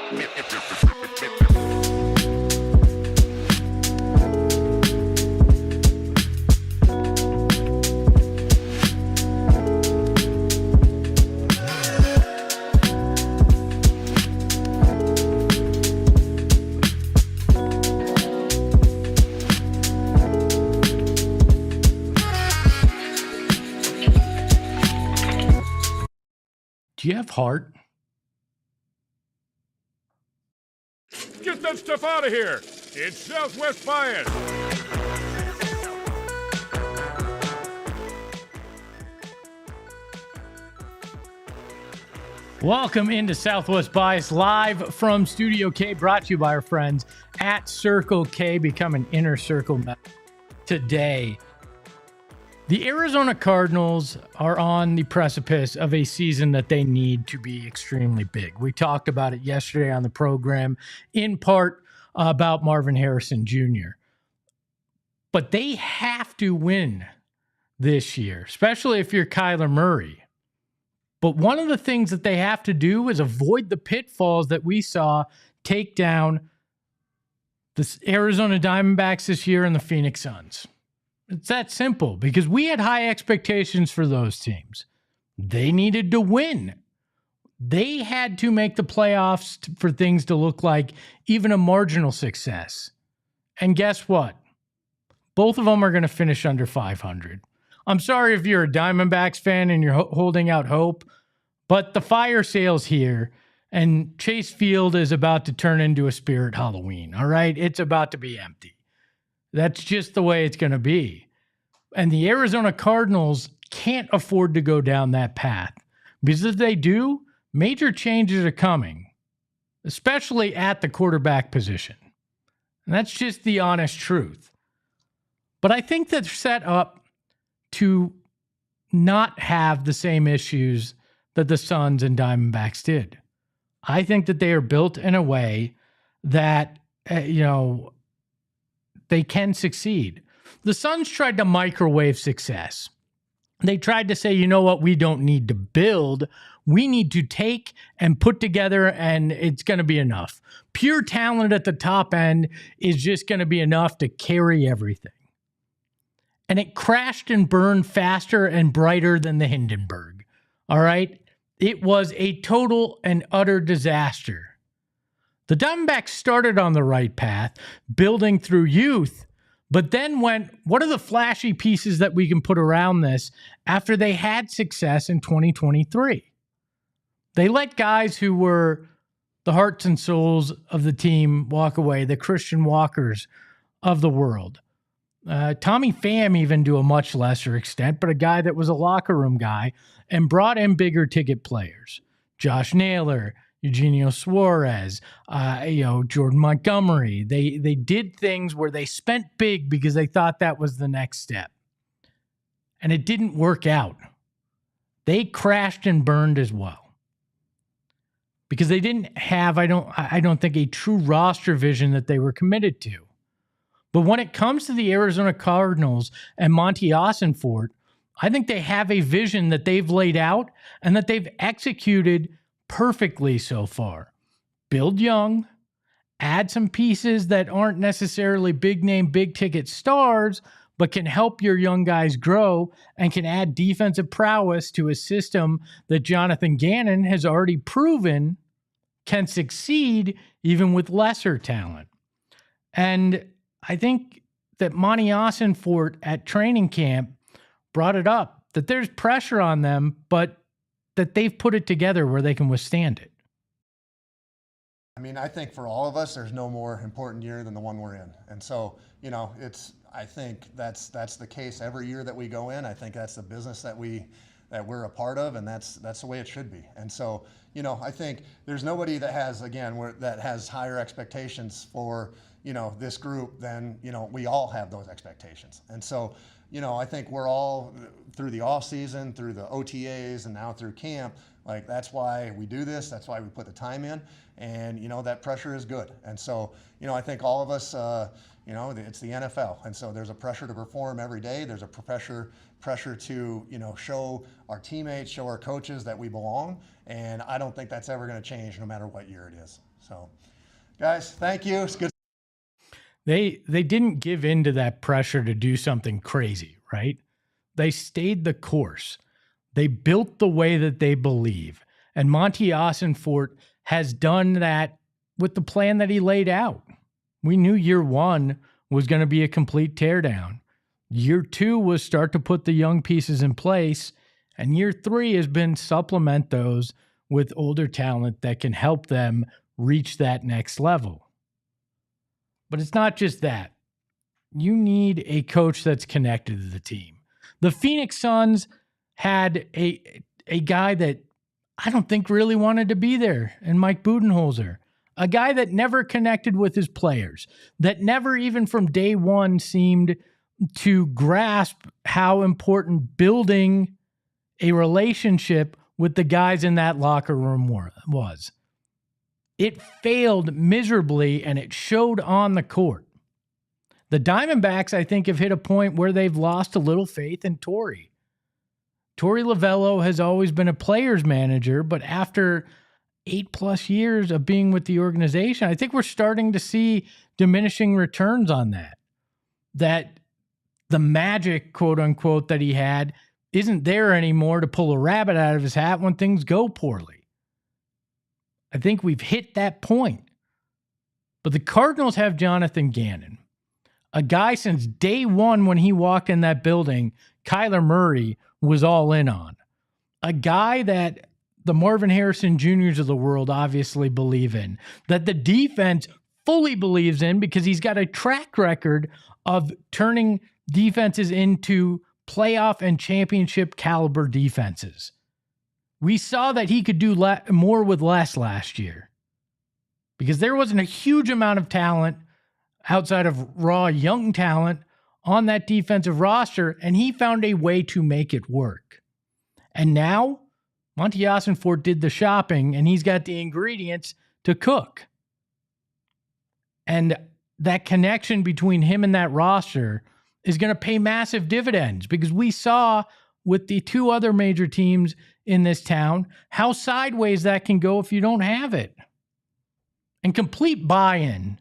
Do you have heart? Get that stuff out of here! It's Southwest Bias! Welcome into Southwest Bias, live from Studio K, brought to you by our friends at Circle K. Become an Inner Circle member today. The Arizona Cardinals are on the precipice of a season that they need to be extremely big. We talked about it yesterday on the program, in part about Marvin Harrison Jr. But they have to win this year, especially if you're Kyler Murray. But one of the things that they have to do is avoid the pitfalls that we saw take down the Arizona Diamondbacks this year and the Phoenix Suns. It's that simple, because we had high expectations for those teams. They needed to win. They had to make the playoffs for things to look like even a marginal success. And guess what? Both of them are going to finish under 500. I'm sorry if you're a Diamondbacks fan and you're holding out hope, but the fire sale's here, and Chase Field is about to turn into a spirit Halloween, all right? It's about to be empty. That's just the way it's going to be. And the Arizona Cardinals can't afford to go down that path, because if they do, major changes are coming, especially at the quarterback position. And that's just the honest truth. But I think they're set up to not have the same issues that the Suns and Diamondbacks did. I think that they are built in a way that, they can succeed. The Suns tried to microwave success. They tried to say, you know what, we don't need to build. We need to take and put together, and it's going to be enough. Pure talent at the top end is just going to be enough to carry everything. And it crashed and burned faster and brighter than the Hindenburg. All right? It was a total and utter disaster. The Diamondbacks started on the right path, building through youth, but then went, what are the flashy pieces that we can put around this after they had success in 2023? They let guys who were the hearts and souls of the team walk away, the Christian Walkers of the world. Tommy Pham even to a much lesser extent, but a guy that was a locker room guy, and brought in bigger ticket players. Josh Naylor, Eugenio Suarez, Jordan Montgomery. They did things where they spent big because they thought that was the next step. And it didn't work out. They crashed and burned as well. Because they didn't have, I don't think, a true roster vision that they were committed to. But when it comes to the Arizona Cardinals and Monti Ossenfort, I think they have a vision that they've laid out and that they've executed perfectly so far. Build young, add some pieces that aren't necessarily big name, big ticket stars, but can help your young guys grow and can add defensive prowess to a system that Jonathan Gannon has already proven can succeed even with lesser talent. And I think that Monti Ossenfort at training camp brought it up, that there's pressure on them, but that they've put it together where they can withstand it. I mean, I think for all of us, there's no more important year than the one we're in. And so, I think that's the case every year that we go in. I think that's the business that we're a part of, and that's the way it should be. And so, I think there's nobody that has, that has higher expectations for, this group than, we all have those expectations. And so, I think we're all through the off season, through the OTAs, and now through camp. Like, that's why we do this. That's why we put the time in. And, that pressure is good. And so, I think all of us, You know, it's the NFL, and so there's a pressure to perform every day. There's a pressure to, you know, show our teammates, show our coaches that we belong, and I don't think that's ever going to change no matter what year it is. So, guys, thank you. It's good. They didn't give in to that pressure to do something crazy, right? They stayed the course. They built the way that they believe. And Monti Ossenfort has done that with the plan that he laid out. We knew year one was going to be a complete teardown. Year two was start to put the young pieces in place. And year three has been supplement those with older talent that can help them reach that next level. But it's not just that. You need a coach that's connected to the team. The Phoenix Suns had a guy that I don't think really wanted to be there, and Mike Budenholzer, a guy that never connected with his players, that never even from day one seemed to grasp how important building a relationship with the guys in that locker room was. It failed miserably, and it showed on the court. The Diamondbacks, I think, have hit a point where they've lost a little faith in Torrey. Torrey Lovello has always been a player's manager, but after 8+ years of being with the organization, I think we're starting to see diminishing returns on that. That the magic, quote unquote, that he had isn't there anymore to pull a rabbit out of his hat when things go poorly. I think we've hit that point. But the Cardinals have Jonathan Gannon, a guy since day one when he walked in that building, Kyler Murray was all in on. A guy that the Marvin Harrison Juniors of the world obviously believe in, that the defense fully believes in because he's got a track record of turning defenses into playoff and championship caliber defenses. We saw that he could do more with less last year because there wasn't a huge amount of talent outside of raw young talent on that defensive roster, and he found a way to make it work. And now, Monti Ossenfort did the shopping, and he's got the ingredients to cook. And that connection between him and that roster is going to pay massive dividends because we saw with the two other major teams in this town how sideways that can go if you don't have it. And complete buy-in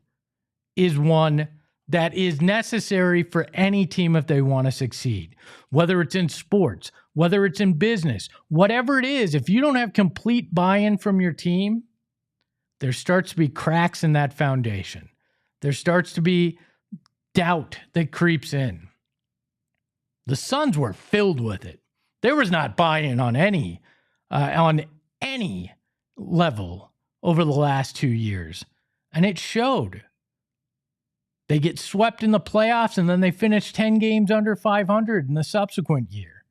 is one that is necessary for any team if they want to succeed, whether it's in sports, whether it's in business, whatever it is. If you don't have complete buy-in from your team, there starts to be cracks in that foundation. There starts to be doubt that creeps in. The Suns were filled with it. There was not buy-in on any level over the last 2 years, and it showed. They get swept in the playoffs, and then they finish 10 games under 500 in the subsequent year.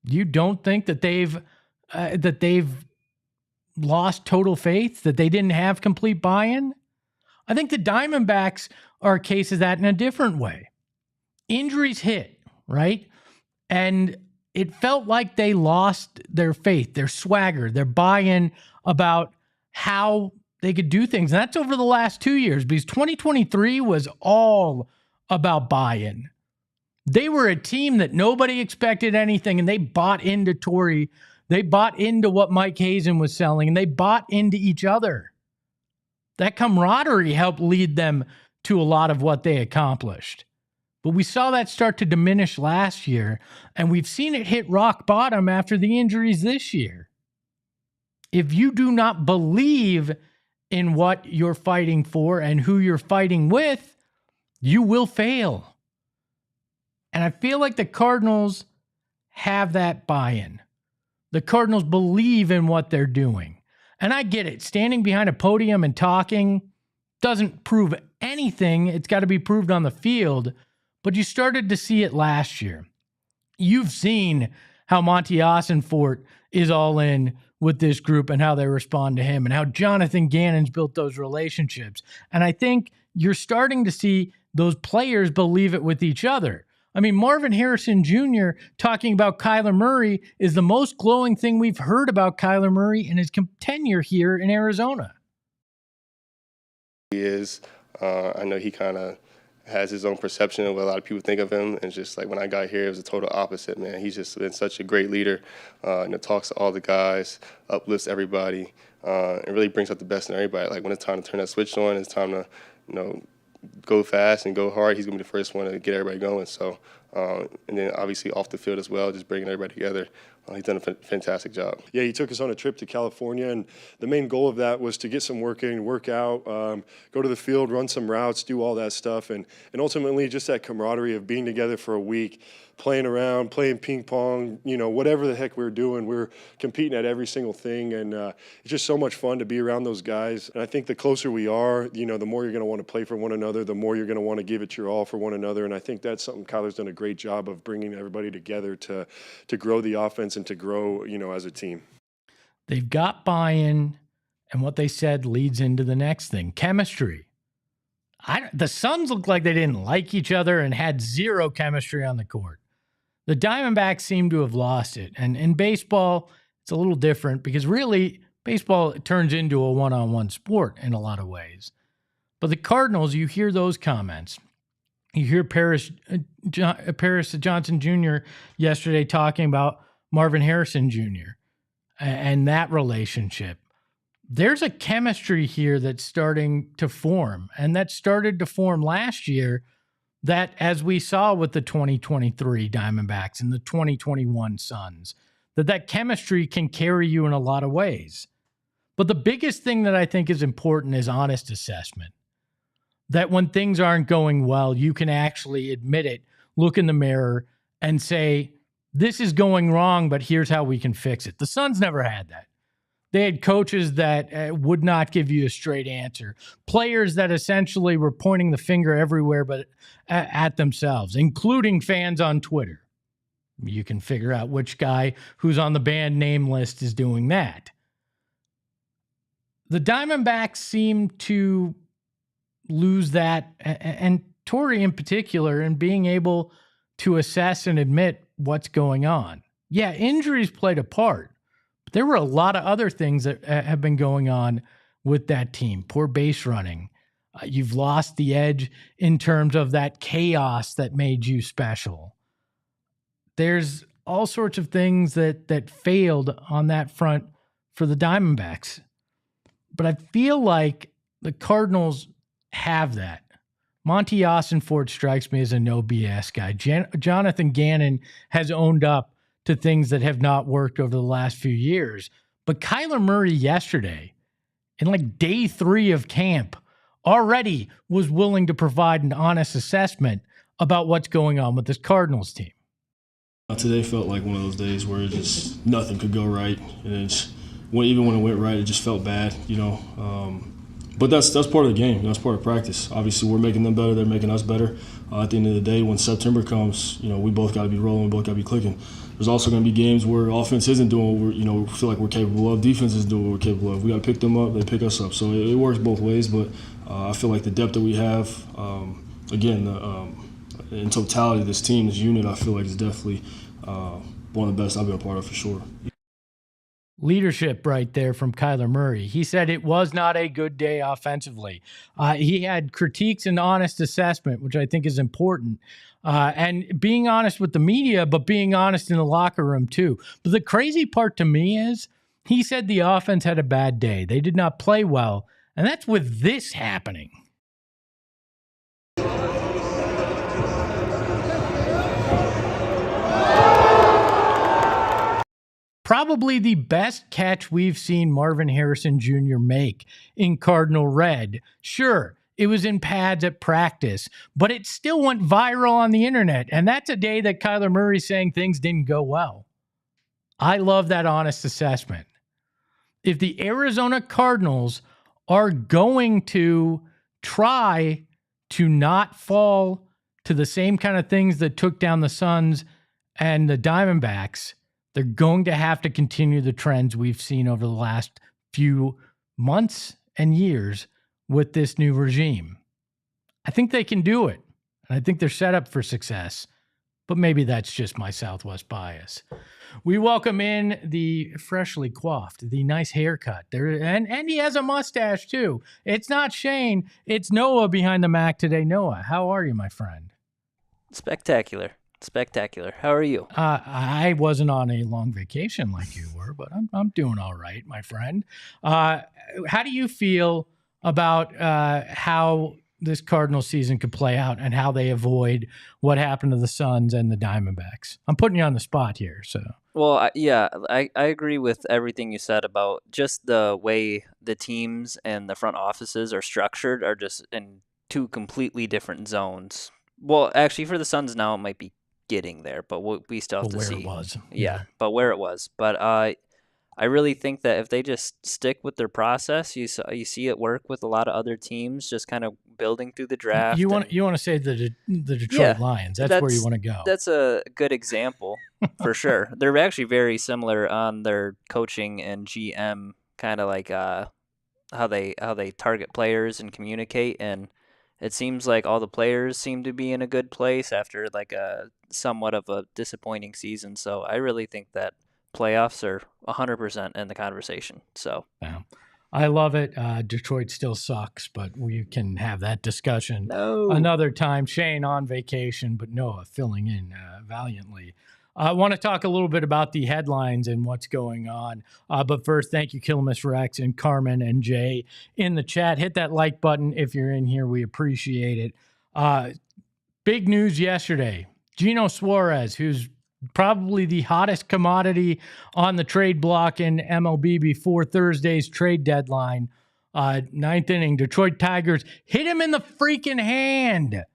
You don't think that they've lost total faith, that they didn't have complete buy-in? I think the Diamondbacks are a case of that in a different way. Injuries hit, right? And it felt like they lost their faith, their swagger, their buy-in about how they could do things. And that's over the last 2 years because 2023 was all about buy-in. They were a team that nobody expected anything, and they bought into Torrey. They bought into what Mike Hazen was selling, and they bought into each other. That camaraderie helped lead them to a lot of what they accomplished. But we saw that start to diminish last year, and we've seen it hit rock bottom after the injuries this year. If you do not believe in what you're fighting for and who you're fighting with, you will fail. And I feel like the Cardinals have that buy-in. The Cardinals believe in what they're doing. And I get it. Standing behind a podium and talking doesn't prove anything. It's got to be proved on the field. But you started to see it last year. You've seen how Monti Ossenfort is all in with this group and how they respond to him and how Jonathan Gannon's built those relationships. And I think you're starting to see those players believe it with each other. I mean, Marvin Harrison Jr. talking about Kyler Murray is the most glowing thing we've heard about Kyler Murray in his tenure here in Arizona. He is. I know he kind of has his own perception of what a lot of people think of him. And just like when I got here, it was a total opposite, man. He's just been such a great leader, talks to all the guys, uplifts everybody, and really brings out the best in everybody. Like when it's time to turn that switch on, it's time to, go fast and go hard. He's going to be the first one to get everybody going. So, and then obviously off the field as well, just bringing everybody together. He's done a fantastic job. Yeah, he took us on a trip to California, and the main goal of that was to get some work in, work out, go to the field, run some routes, do all that stuff, and ultimately just that camaraderie of being together for a week, playing around, playing ping pong, whatever the heck we're doing, we're competing at every single thing, and it's just so much fun to be around those guys. And I think the closer we are, the more you're going to want to play for one another, the more you're going to want to give it your all for one another, and I think that's something Kyler's done a great job of bringing everybody together to grow the offense and to grow, as a team. They've got buy-in, and what they said leads into the next thing, chemistry. The Suns looked like they didn't like each other and had zero chemistry on the court. The Diamondbacks seem to have lost it. And in baseball, it's a little different because really baseball turns into a one-on-one sport in a lot of ways. But the Cardinals, you hear those comments. You hear Paris Johnson Jr. yesterday talking about Marvin Harrison Jr. and that relationship. There's a chemistry here that's starting to form, and that started to form last year, that as we saw with the 2023 Diamondbacks and the 2021 Suns, that chemistry can carry you in a lot of ways. But the biggest thing that I think is important is honest assessment. That when things aren't going well, you can actually admit it, look in the mirror, and say, this is going wrong, but here's how we can fix it. The Suns never had that. They had coaches that would not give you a straight answer. Players that essentially were pointing the finger everywhere but at themselves, including fans on Twitter. You can figure out which guy who's on the band name list is doing that. The Diamondbacks seem to lose that, and Torrey in particular, in being able to assess and admit what's going on. Yeah, injuries played a part. There were a lot of other things that have been going on with that team. Poor base running. You've lost the edge in terms of that chaos that made you special. There's all sorts of things that failed on that front for the Diamondbacks. But I feel like the Cardinals have that. Monti Ossenfort strikes me as a no BS guy. Jonathan Gannon has owned up to things that have not worked over the last few years. But Kyler Murray yesterday, in like day 3 of camp, already was willing to provide an honest assessment about what's going on with this Cardinals team. Today felt like one of those days where just nothing could go right. And even when it went right, it just felt bad, But that's part of the game. That's part of practice. Obviously, we're making them better. They're making us better. At the end of the day, when September comes, we both got to be rolling. We both got to be clicking. There's also going to be games where offense isn't doing what we feel like we're capable of. Defense isn't doing what we're capable of. We got to pick them up. They pick us up. So it works both ways. But I feel like the depth that we have, in totality, this team, this unit, I feel like is definitely one of the best I've been a part of for sure. Leadership right there from Kyler Murray. He said it was not a good day offensively. He had critiques and honest assessment, which I think is important. And being honest with the media, but being honest in the locker room too. But the crazy part to me is he said the offense had a bad day. They did not play well. And that's with this happening. Probably the best catch we've seen Marvin Harrison Jr. make in Cardinal red. Sure, it was in pads at practice, but it still went viral on the internet. And that's a day that Kyler Murray's saying things didn't go well. I love that honest assessment. If the Arizona Cardinals are going to try to not fall to the same kind of things that took down the Suns and the Diamondbacks, they're going to have to continue the trends we've seen over the last few months and years with this new regime. I think they can do it. And I think they're set up for success. but maybe that's just my Southwest bias. We welcome in the freshly coiffed, the nice haircut there, and he has a mustache too. It's not Shane, it's Noah behind the Mac today. Noah, how are you, my friend? Spectacular. How are you? I wasn't on a long vacation like you were, but I'm doing all right, my friend. How do you feel about how this Cardinals season could play out and how they avoid what happened to the Suns and the Diamondbacks? I'm putting you on the spot here, so. Well, I agree with everything you said about just the way the teams and the front offices are structured are just in two completely different zones. Well, actually, for the Suns now, it might be getting there, but we still have to see. Where it was. Yeah, but where it was. But I really think that if they just stick with their process, you see it work with a lot of other teams, just kind of building through the draft. You want to say the Detroit Lions? That's where you want to go. That's a good example for sure. They're actually very similar on their coaching and GM, kind of like how they target players and communicate. And it seems like all the players seem to be in a good place after like a somewhat of a disappointing season. So I really think that playoffs are 100% in the conversation. So yeah. I love it. Detroit still sucks, but we can have that discussion another time. Shane on vacation, but Noah filling in valiantly. I want to talk a little bit about the headlines and what's going on. But first, thank you, Killamus Rex and Carmen and Jay in the chat. Hit that like button if you're in here. We appreciate it. Big news yesterday. Gino Suarez, who's probably the hottest commodity on the trade block in MLB before Thursday's trade deadline. Ninth inning, Detroit Tigers hit him in the freaking hand.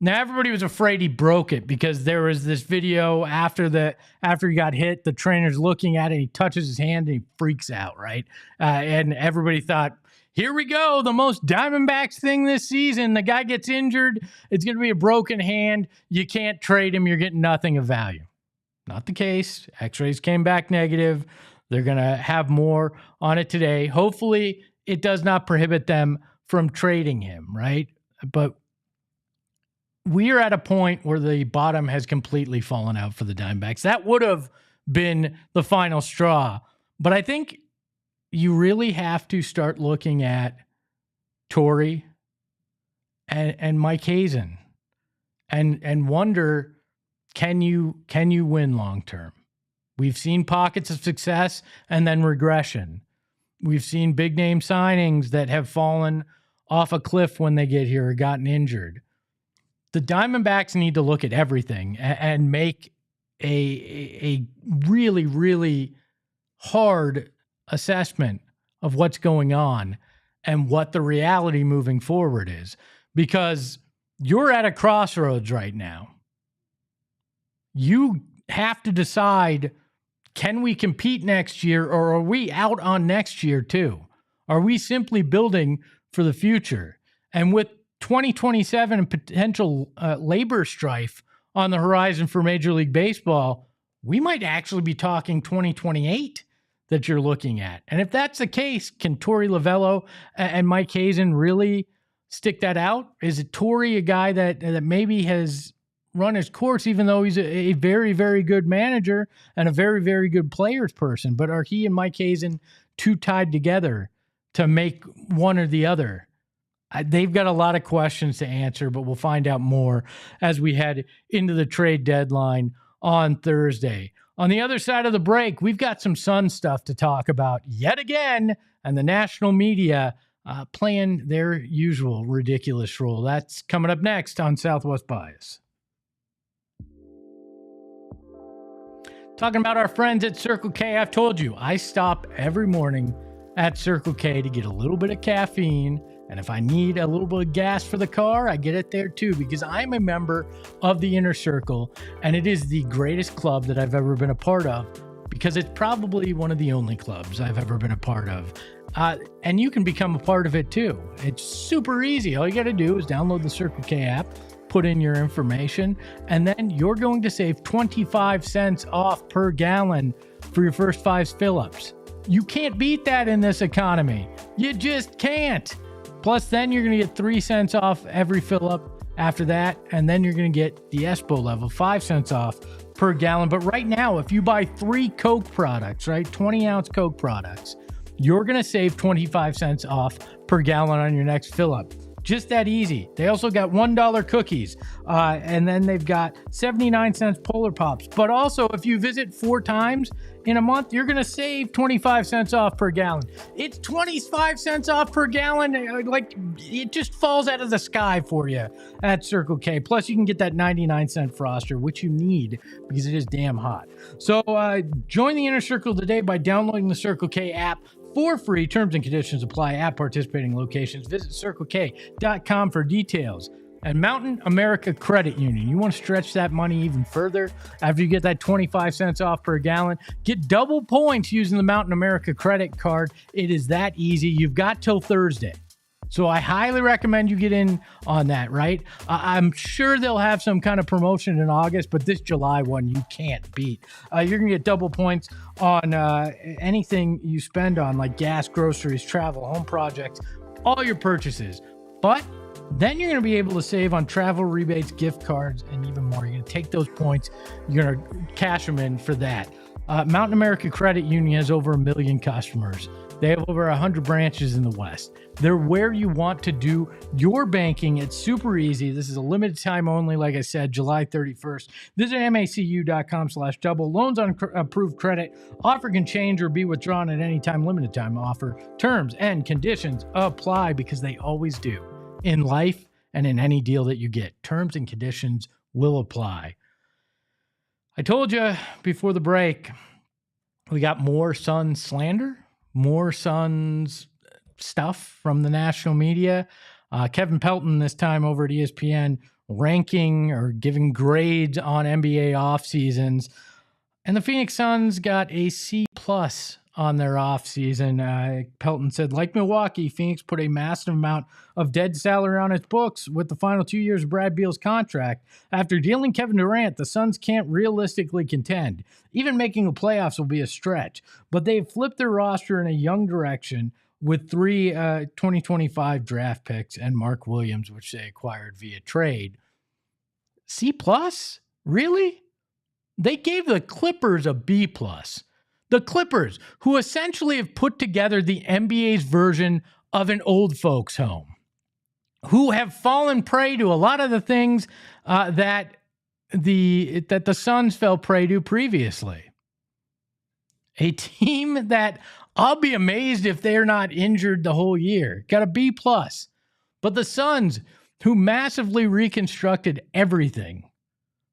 Now, everybody was afraid he broke it because there was this video after he got hit, the trainer's looking at it, he touches his hand and he freaks out, right? And everybody thought, here we go, the most Diamondbacks thing this season. The guy gets injured. It's going to be a broken hand. You can't trade him. You're getting nothing of value. Not the case. X-rays came back negative. They're going to have more on it today. Hopefully, it does not prohibit them from trading him, right? But we are at a point where the bottom has completely fallen out for the Diamondbacks. That would have been the final straw. But I think you really have to start looking at Torrey and Mike Hazen and wonder, can you win long term? We've seen pockets of success and then regression. We've seen big name signings that have fallen off a cliff when they get here or gotten injured. The Diamondbacks need to look at everything and make a really, really hard assessment of what's going on and what the reality moving forward is, because you're at a crossroads right now. You have to decide, can we compete next year, or are we out on next year too? Are we simply building for the future? And with 2027 and potential labor strife on the horizon for Major League Baseball, we might actually be talking 2028 that you're looking at. And if that's the case, can Torrey Lovello and Mike Hazen really stick that out? Is it Torrey a guy that maybe has run his course, even though he's a very, very good manager and a very, very good players person? But are he and Mike Hazen too tied together to make one or the other? They've got a lot of questions to answer, but we'll find out more as we head into the trade deadline on Thursday. On the other side of the break, we've got some Sun stuff to talk about yet again, and the national media playing their usual ridiculous role. That's coming up next on Southwest Bias. Talking about our friends at Circle K, I've told you, I stop every morning at Circle K to get a little bit of caffeine. And if I need a little bit of gas for the car, I get it there too, because I'm a member of the Inner Circle, and it is the greatest club that I've ever been a part of, because it's probably one of the only clubs I've ever been a part of. And you can become a part of it too. It's super easy. All you got to do is download the Circle K app, put in your information, and then you're going to save 25 cents off per gallon for your first 5 fill-ups. You can't beat that in this economy. You just can't. Plus, then you're going to get 3 cents off every fill-up after that, and then you're going to get the Espo level, 5 cents off per gallon. But right now, if you buy 3 Coke products, right, 20-ounce Coke products, you're going to save 25 cents off per gallon on your next fill-up. Just that easy. They also got $1 cookies, and then they've got 79 cents Polar Pops. But also, if you visit 4 times in a month, you're going to save 25 cents off per gallon. It's 25 cents off per gallon. Like, it just falls out of the sky for you at Circle K. Plus, you can get that 99-cent Froster, which you need because it is damn hot. So join the Inner Circle today by downloading the Circle K app for free. Terms and conditions apply at participating locations. Visit CircleK.com for details. And Mountain America Credit Union. You want to stretch that money even further after you get that 25 cents off per gallon? Get double points using the Mountain America credit card. It is that easy. You've got till Thursday. So I highly recommend you get in on that, right? I'm sure they'll have some kind of promotion in August, but this July one you can't beat. You're going to get double points on anything you spend on, like gas, groceries, travel, home projects, all your purchases. But then you're going to be able to save on travel rebates, gift cards, and even more. You're going to take those points, you're going to cash them in for that. Mountain America Credit Union has over 1 million customers. They have over 100 branches in the West. They're where you want to do your banking. It's super easy. This is a limited time only, like I said, July 31st. Visit macu.com/double. Loans on approved credit. Offer can change or be withdrawn at any time. Limited time offer. Terms and conditions apply because they always do in life and in any deal that you get. Terms and conditions will apply. I told you before the break, we got more Suns slander, more Suns stuff from the national media. Kevin Pelton this time over at ESPN ranking or giving grades on NBA off seasons. And the Phoenix Suns got a C+ on their offseason. Pelton said, like Milwaukee, Phoenix put a massive amount of dead salary on its books with the final 2 years of Brad Beal's contract. After dealing Kevin Durant, the Suns can't realistically contend. Even making the playoffs will be a stretch. But they've flipped their roster in a young direction with 3 2025 draft picks and Mark Williams, which they acquired via trade. C+? Really? They gave the Clippers a B+. The Clippers, who essentially have put together the NBA's version of an old folks' home, who have fallen prey to a lot of the things that the Suns fell prey to previously. A team that I'll be amazed if they're not injured the whole year. Got a B+. But the Suns, who massively reconstructed everything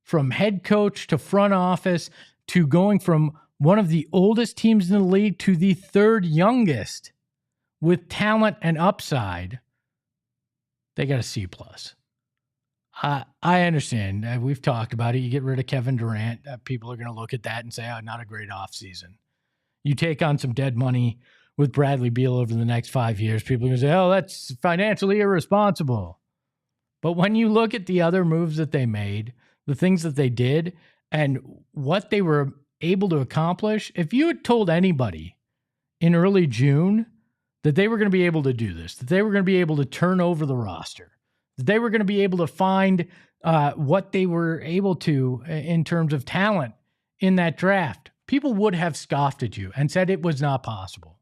from head coach to front office to going from one of the oldest teams in the league to the 3rd youngest with talent and upside, they got a C+. I understand. We've talked about it. You get rid of Kevin Durant, people are going to look at that and say, oh, not a great offseason. You take on some dead money with Bradley Beal over the next 5 years, people are going to say, oh, that's financially irresponsible. But when you look at the other moves that they made, the things that they did, and what they were able to accomplish, if you had told anybody in early June that they were going to be able to do this, that they were going to be able to turn over the roster, that they were going to be able to find what they were able to in terms of talent in that draft, people would have scoffed at you and said it was not possible.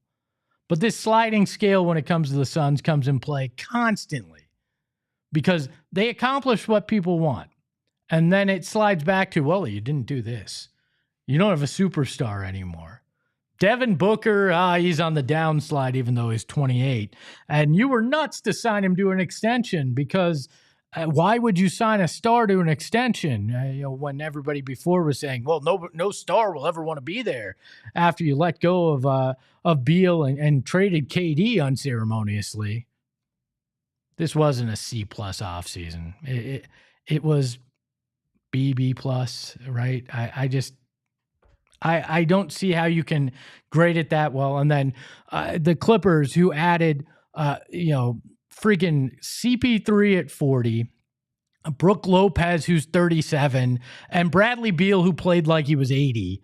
But this sliding scale when it comes to the Suns comes in play constantly because they accomplish what people want. And then it slides back to, well, you didn't do this. You don't have a superstar anymore. Devin Booker, he's on the downslide even though he's 28. And you were nuts to sign him to an extension because why would you sign a star to an extension? When everybody before was saying, well, no star will ever want to be there after you let go of Beal and traded KD unceremoniously. This wasn't a C+ offseason. It was B+, right? I don't see how you can grade it that well. And then the Clippers, who added, freaking CP3 at 40, Brook Lopez, who's 37, and Bradley Beal, who played like he was 80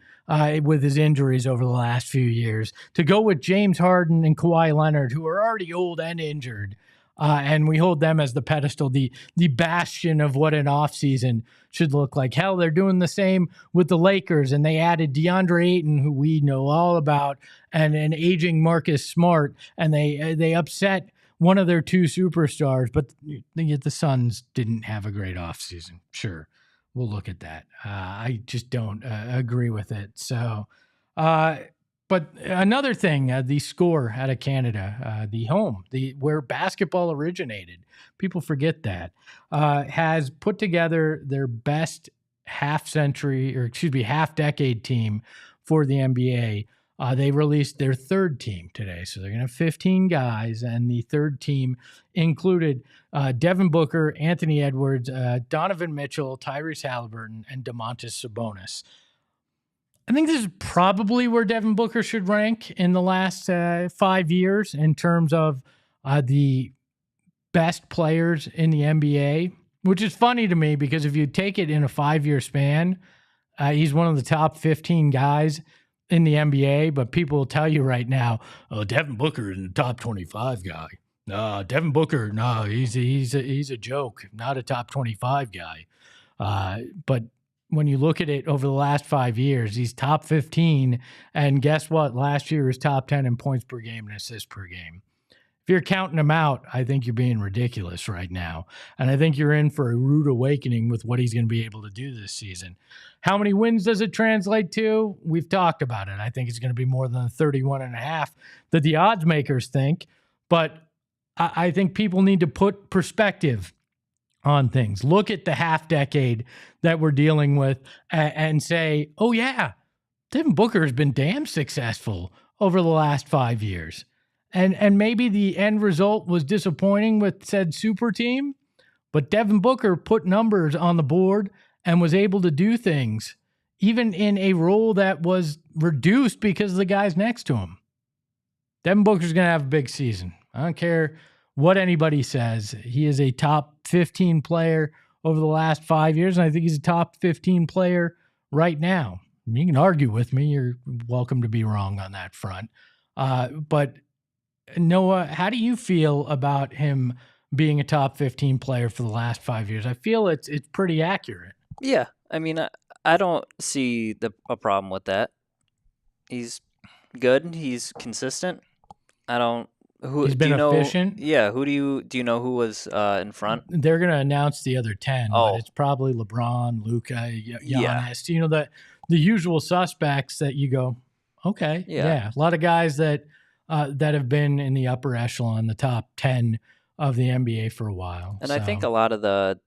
with his injuries over the last few years, to go with James Harden and Kawhi Leonard, who are already old and injured. And we hold them as the pedestal, the bastion of what an offseason should look like. Hell, they're doing the same with the Lakers, and they added DeAndre Ayton, who we know all about, and an aging Marcus Smart, and they upset one of their two superstars, but yet the Suns didn't have a great offseason. Sure, we'll look at that. I just don't agree with it. So, but another thing, the score out of Canada, the home, where basketball originated, people forget that, has put together their best half-decade team for the NBA. They released their third team today, so they're going to have 15 guys, and the third team included Devin Booker, Anthony Edwards, Donovan Mitchell, Tyrese Halliburton, and Domantas Sabonis. I think this is probably where Devin Booker should rank in the last 5 years in terms of the best players in the NBA, which is funny to me because if you take it in a 5-year span, he's one of the top 15 guys in the NBA, but people will tell you right now, oh, Devin Booker is the top 25 guy. No, Devin Booker, no, he's a joke, not a top 25 guy. But when you look at it over the last 5 years, he's top 15. And guess what? Last year was top 10 in points per game and assists per game. If you're counting him out, I think you're being ridiculous right now. And I think you're in for a rude awakening with what he's going to be able to do this season. How many wins does it translate to? We've talked about it. I think it's going to be more than the 31.5 that the odds makers think. But I think people need to put perspective on things. Look at the half decade that we're dealing with and say, oh yeah, Devin Booker has been damn successful over the last 5 years. And maybe the end result was disappointing with said super team, but Devin Booker put numbers on the board and was able to do things even in a role that was reduced because of the guys next to him. Devin Booker's going to have a big season. I don't care what anybody says. He is a top 15 player over the last 5 years, and I think he's a top 15 player right now. You can argue with me. You're welcome to be wrong on that front. But Noah, how do you feel about him being a top 15 player for the last 5 years? I feel it's pretty accurate. Yeah, I mean, I don't see a problem with that. He's good. He's consistent. I don't. He's been efficient. Yeah. Do you know who was in front? They're going to announce the other 10, but it's probably LeBron, Luka, Giannis. Yeah. You know, the usual suspects that you go, okay, yeah. A lot of guys that have been in the upper echelon, the top 10 of the NBA for a while. And I think a lot of the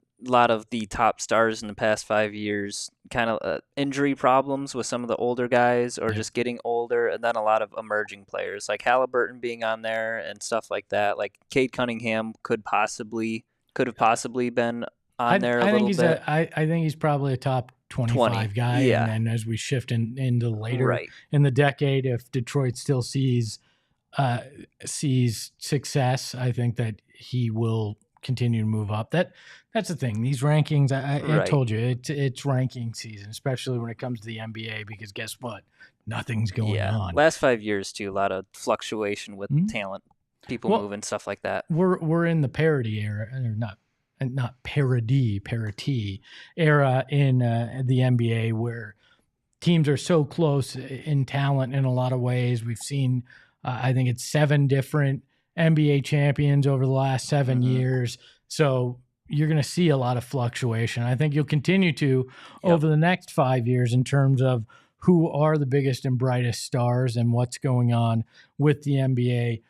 top stars in the past 5 years, kind of injury problems with some of the older guys or just getting older, and then a lot of emerging players like Halliburton being on there and stuff like that. Like Cade Cunningham could have possibly been on there a little bit. I think he's probably a top 25 guy. Yeah. And then as we shift into later in the decade, if Detroit still sees success, I think that he will continue to move up. That's the thing. These rankings, I told you, it's ranking season, especially when it comes to the NBA, because guess what? Nothing's going on. Last 5 years too, a lot of fluctuation with talent, people moving, stuff like that. We're in the parity era, or not parity era in the NBA, where teams are so close in talent in a lot of ways. We've seen, I think it's 7 different NBA champions over the last 7 years. So you're going to see a lot of fluctuation. I think you'll continue to over the next 5 years in terms of who are the biggest and brightest stars and what's going on with the NBA.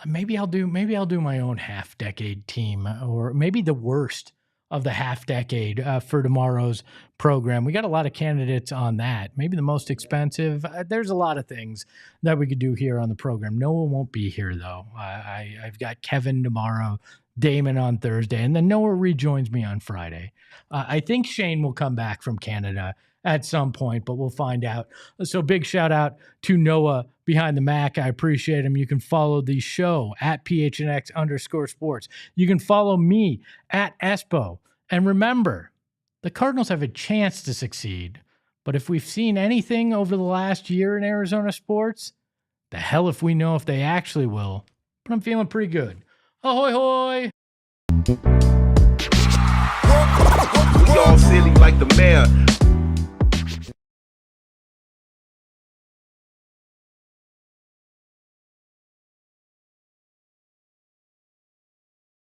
Maybe I'll do my own half-decade team, or maybe the worst of the half-decade for tomorrow's program. We got a lot of candidates on that. Maybe the most expensive. There's a lot of things that we could do here on the program. Noah won't be here, though. I've got Kevin tomorrow, Damon on Thursday, and then Noah rejoins me on Friday. I think Shane will come back from Canada at some point, but we'll find out. So big shout out to Noah behind the Mac. I appreciate him. You can follow the show at PHNX_sports. You can follow me at Espo. And remember, the Cardinals have a chance to succeed. But if we've seen anything over the last year in Arizona sports, the hell if we know if they actually will. But I'm feeling pretty good Ahoy, hoy. We all silly like the mayor.